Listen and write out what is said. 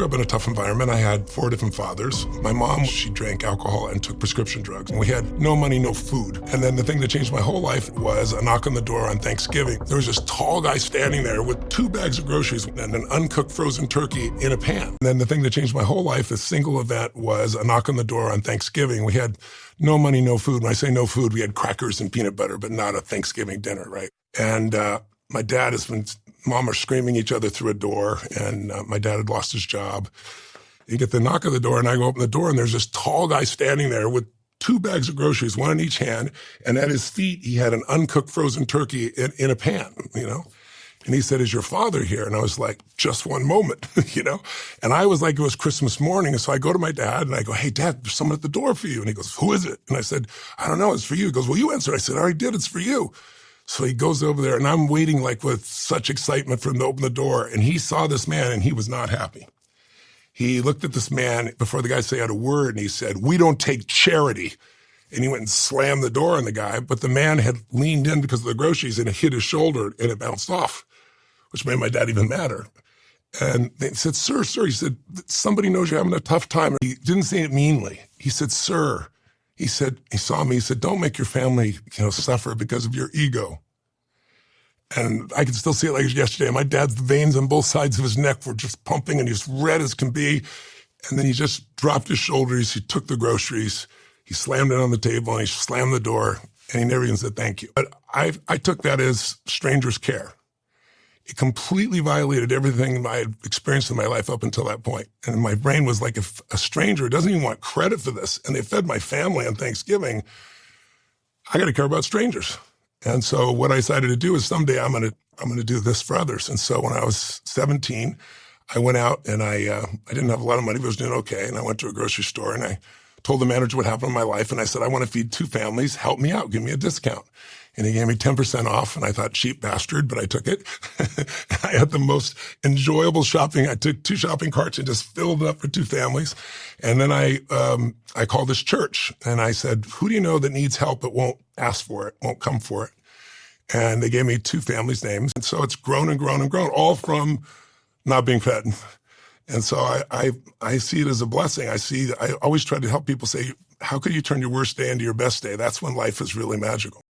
grew up in a tough environment. I had 4 different fathers. My mom, she drank alcohol and took prescription drugs. And we had no money, no food. And then the thing that changed my whole life was a knock on the door on Thanksgiving. There was this tall guy standing there with 2 bags of groceries and an uncooked frozen turkey in a pan. And then the thing that changed my whole life, the single event, was a knock on the door on Thanksgiving. We had no money, no food. When I say no food, we had crackers and peanut butter, but not a Thanksgiving dinner, right? And my dad Mom are screaming each other through a door, and my dad had lost his job. You get the knock on the door, and I go open the door, and there's this tall guy standing there with 2 bags of groceries, 1 in each hand, and at his feet, he had an uncooked frozen turkey in a pan, you know? And he said, "Is your father here?" And I was like, "Just one moment," you know? And I was like, it was Christmas morning, and so I go to my dad, and I go, "Hey, Dad, there's someone at the door for you." And he goes, "Who is it?" And I said, "I don't know, it's for you." He goes, "Well, you answer." I said, "I already did, it's for you." So he goes over there, and I'm waiting like with such excitement for him to open the door, and he saw this man, and he was not happy. He looked at this man before the guy said a word, and he said, "We don't take charity." And he went and slammed the door on the guy, but the man had leaned in because of the groceries, and it hit his shoulder, and it bounced off, which made my dad even madder. And they said, sir, he said, "Somebody knows you're having a tough time." He didn't say it meanly. He said, "Sir," he said, he saw me, he said, "Don't make your family, suffer because of your ego." And I can still see it like it was yesterday. My dad's veins on both sides of his neck were just pumping, and he was red as can be. And then he just dropped his shoulders. He took the groceries. He slammed it on the table, and he slammed the door, and he never even said thank you. But I took that as stranger's care. It completely violated everything I had experienced in my life up until that point. And my brain was like, if a stranger doesn't even want credit for this, and they fed my family on Thanksgiving, I got to care about strangers. And so what I decided to do is someday I'm going to do this for others. And so when I was 17, I went out, and I didn't have a lot of money, but I was doing okay. And I went to a grocery store, and I told the manager what happened in my life. And I said, "I want to feed 2 families. Help me out. Give me a discount." And he gave me 10% off. And I thought, cheap bastard, but I took it. I had the most enjoyable shopping. I took 2 shopping carts and just filled it up for 2 families. And then I called this church, and I said, "Who do you know that needs help but won't ask for it, won't come for it?" And they gave me 2 families' names. And so it's grown and grown and grown, all from not being fed. And so I see it as a blessing. I always try to help people say, how could you turn your worst day into your best day? That's when life is really magical.